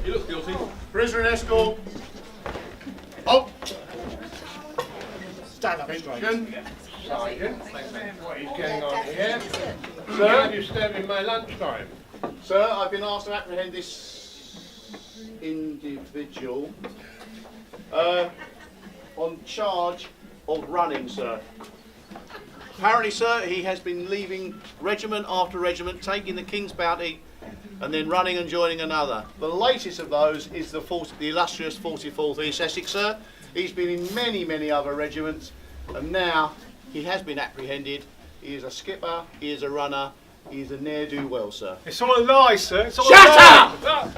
You look guilty. Prisoner and escort. Up. Stand up, Sergeant. Sergeant, what is going on here? Sir, you're disturbing my lunchtime. Sir, I've been asked to apprehend this individual on charge of running, sir. Apparently, sir, he has been leaving regiment after regiment, taking the King's bounty, and then running and joining another. The latest of those is the illustrious 44th East Essex, sir. He's been in many, many other regiments, and now he has been apprehended. He is a skipper, he is a runner, he is a ne'er-do-well, sir. It's all a lie, sir. It's all Shut a lie. up!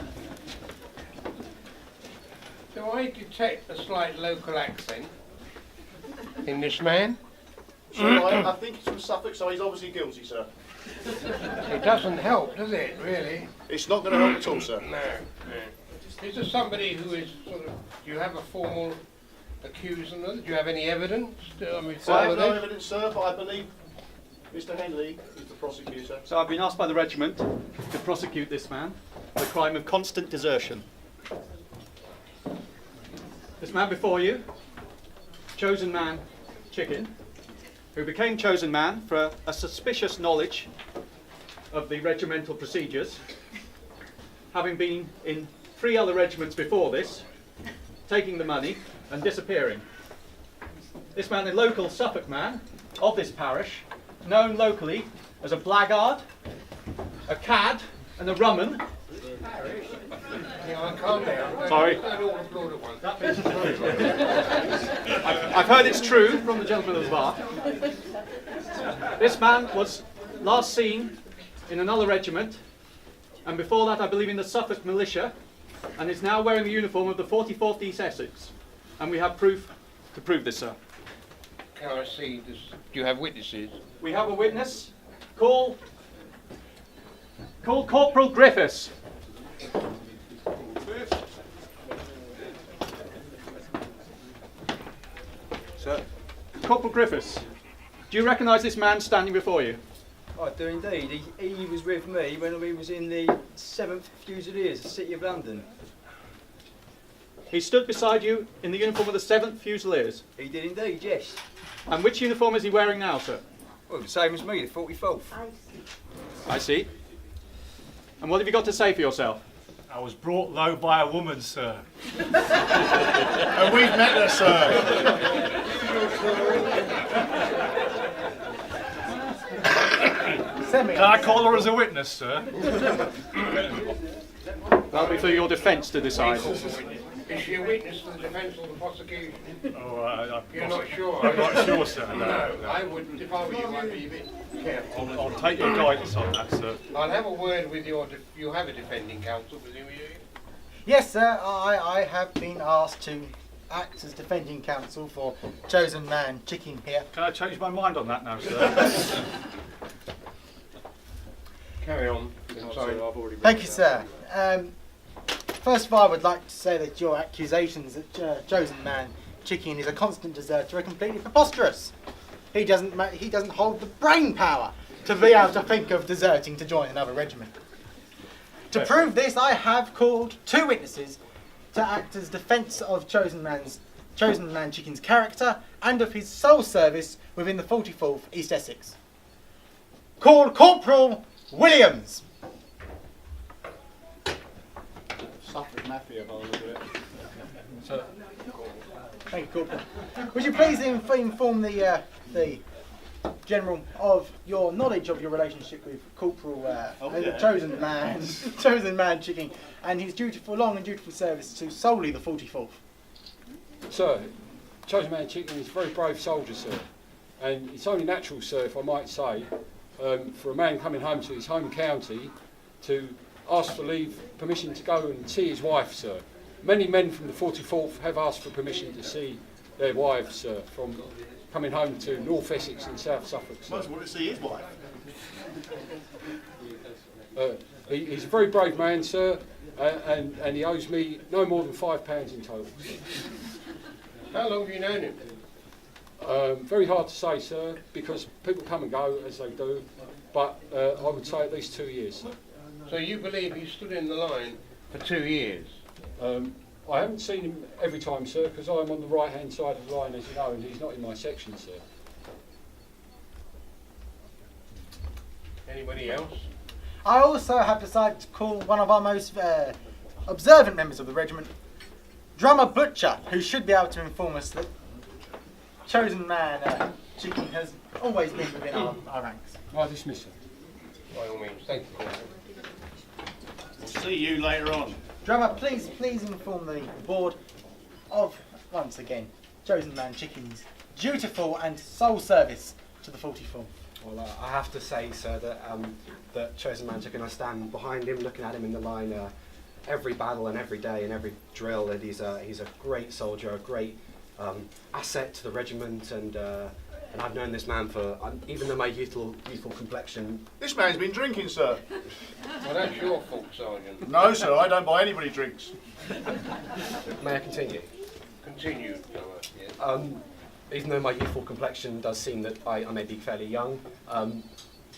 Do I detect a slight local accent in this man? Sir, I think he's from Suffolk, so he's obviously guilty, sir. It doesn't help, does it, really? It's not going to help at all, sir. No. Is there somebody who is sort of, do you have a formal accusing them? Do you have any evidence? I have no evidence, sir, but I believe Mr. Henley is the prosecutor. So I've been asked by the regiment to prosecute this man for the crime of constant desertion. This man before you, chosen man Chicken, who became chosen man for a suspicious knowledge of the regimental procedures, having been in 3 other regiments before this, taking the money and disappearing. This man, a local Suffolk man of this parish, known locally as a blackguard, a cad and a rumman. Sorry. I've heard it's true from the gentleman of the bar. This man was last seen in another regiment, and before that I believe in the Suffolk militia, and is now wearing the uniform of the 44th East Essex. And we have proof to prove this, sir. Can I see this? Do you have witnesses? We have a witness. Call Corporal Griffiths. Sir. Corporal Griffiths, do you recognise this man standing before you? I do indeed. He was with me when we was in the 7th Fusiliers, the City of London. He stood beside you in the uniform of the 7th Fusiliers? He did indeed, yes. And which uniform is he wearing now, sir? Well, the same as me, the 44th. I see. And what have you got to say for yourself? I was brought low by a woman, sir. And we've met her, sir. Can I call her as a witness, sir? That'll be for your defence to decide. Is she a witness to the defence or the prosecution? Oh, You're not sure? I'm not sure, sir. No, I wouldn't. If I were you, I'd be a bit careful. I'll take your guidance on that, sir. I'll have a word with you have a defending counsel, presumably. Yes, sir. I have been asked to act as defending counsel for chosen man Chicken here. Can I change my mind on that now, sir? Carry on. Thank you, sir. First of all, I would like to say that your accusations that chosen man Chicken is a constant deserter are completely preposterous. He doesn't hold the brain power to be able to think of deserting to join another regiment. To prove this, I have called 2 witnesses to act as defence of chosen man Chicken's character and of his sole service within the 44th East Essex. Call Corporal Williams. Suffolk Mafia, by the look of it. Sir. Thank you, Corporal. Would you please inform the General of your knowledge of your relationship with Corporal the chosen man Chicken, and his long and dutiful service to solely the 44th? Sir, chosen man Chicken is a very brave soldier, sir, and it's only natural, sir, if I might say, for a man coming home to his home county to ask for permission to go and see his wife, sir. Many men from the 44th have asked for permission to see their wives, sir, from coming home to North Essex and South Suffolk, sir. Most want to see his wife. He's a very brave man, sir, and he owes me no more than £5 in total. How long have you known him? Very hard to say, sir, because people come and go as they do, but I would say at least 2 years. So you believe he stood in the line For 2 years. I haven't seen him every time, sir, because I'm on the right-hand side of the line, as you know, and he's not in my section, sir. Anybody else? I also have decided to call one of our most observant members of the regiment, Drummer Butcher, who should be able to inform us that chosen man Chicken has always been within our ranks. I dismiss him. By all means, thank you. We'll see you later on. Drummer, please inform the board of, once again, chosen man Chicken's dutiful and sole service to the 44. Well, I have to say, sir, that Chosen Man Chicken, I stand behind him, looking at him in the line every battle and every day and every drill. And he's a great soldier, a great asset to the regiment, and I've known this man for, even though my youthful complexion. This man's been drinking, sir. Well, that's your fault, Sergeant. No, sir, I don't buy anybody drinks. May I continue? Continue, Noah. Yes. Even though my youthful complexion does seem that I may be fairly young,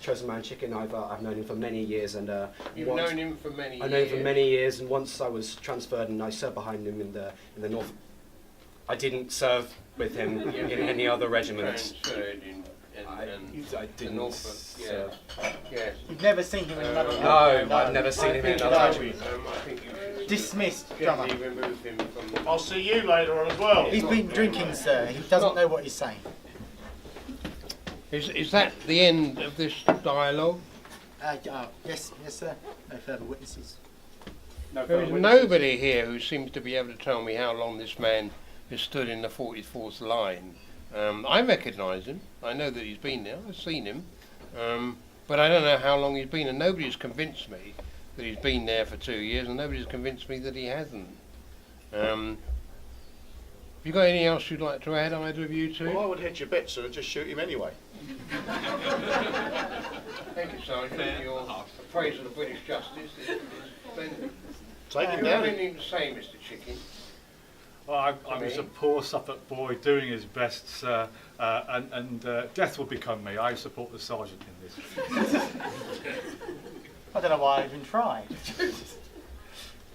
Chosen Man Chicken, I've known him for many years, and You've known him for many years. I've known him for many years, and once I was transferred and I served behind him in the north. I didn't serve with him in any other regiments. Transferred in I didn't Norfolk, serve. Yes. You've never seen him in another No, I've never seen him in another regiment. I think you should Dismissed, Drummer. gently remove him from the... I'll see you later on as well. He's been drinking, sir. He doesn't know what he's saying. Is that the end of this dialogue? Yes, sir. No further witnesses. There is nobody here who seems to be able to tell me how long this man has stood in the 44th line. I recognise him. I know that he's been there. I've seen him. But I don't know how long he's been, and nobody's convinced me that he's been there for 2 years, and nobody's convinced me that he hasn't. Have you got anything else you'd like to add, either of you two? Well, I would hedge your bet, sir, and just shoot him anyway. Thank you, Sergeant. Your appraisal of British justice is splendid. Take him Do you have down. anything to say, Mr. Chicken? Well, I was a poor Suffolk boy doing his best, sir, and death will become me. I support the sergeant in this. I don't know why I even tried.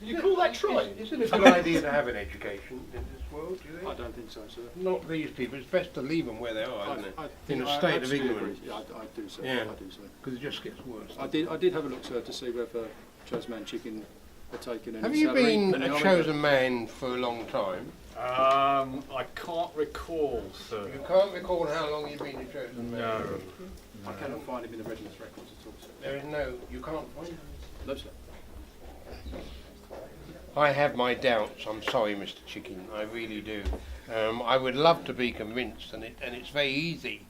You call that trying? Is it a good idea to have an education in this world, do you think? I don't think so, sir. Not these people. It's best to leave them where they are, isn't it? I In think a I state of absolutely ignorance. agree. Yeah, I do, sir. Yeah. I do, sir. Because it just gets worse. I did have a look, sir, to see whether Chosen Man Chicken had taken any Have you salary been from the a army. chosen man for a long time? I can't recall, sir. You can't recall how long you've been a chosen man? No. I cannot find him in the regiment's records at all, sir. There is no... You can't find him? No, sir. I have my doubts. I'm sorry, Mr. Chicken. I really do. I would love to be convinced, and it's very easy,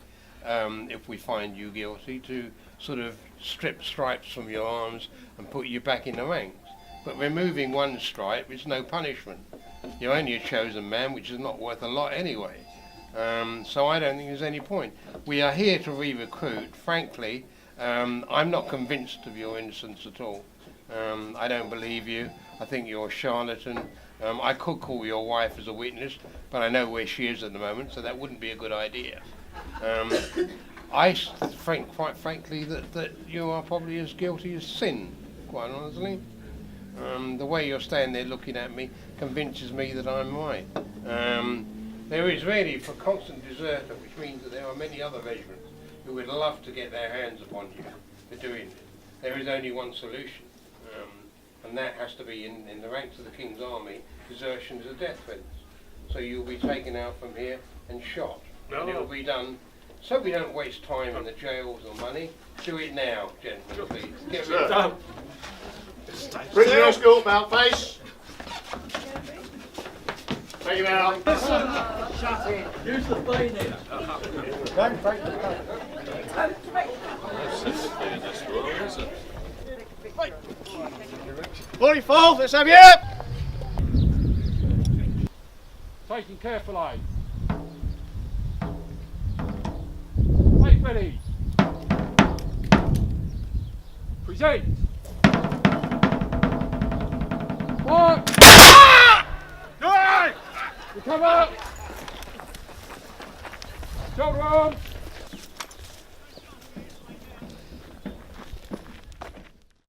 if we find you guilty, to sort of strip stripes from your arms and put you back in the ranks. But removing one stripe is no punishment. You're only a chosen man, which is not worth a lot anyway. So I don't think there's any point. We are here to re-recruit. Frankly, I'm not convinced of your innocence at all. I don't believe you. I think you're a charlatan. I could call your wife as a witness, but I know where she is at the moment, so that wouldn't be a good idea. I think, quite frankly, that you are probably as guilty as sin, quite honestly. The way you're standing there looking at me convinces me that I'm right. There is really, for constant deserter, which means that there are many other regiments who would love to get their hands upon you for doing it. There is only one solution, and that has to be in the ranks of the King's Army. Desertion is a death sentence. So you'll be taken out from here and shot. And it will be done, so we don't waste time in the jails or money. Do it now, gentlemen, please. Get rid of it. Bring the escort, about face. Take him out. Use the plane here. Don't break the code. 44th, let's have you. Taking careful aim. Make ready. Present. One. Recover. Shoulder arms.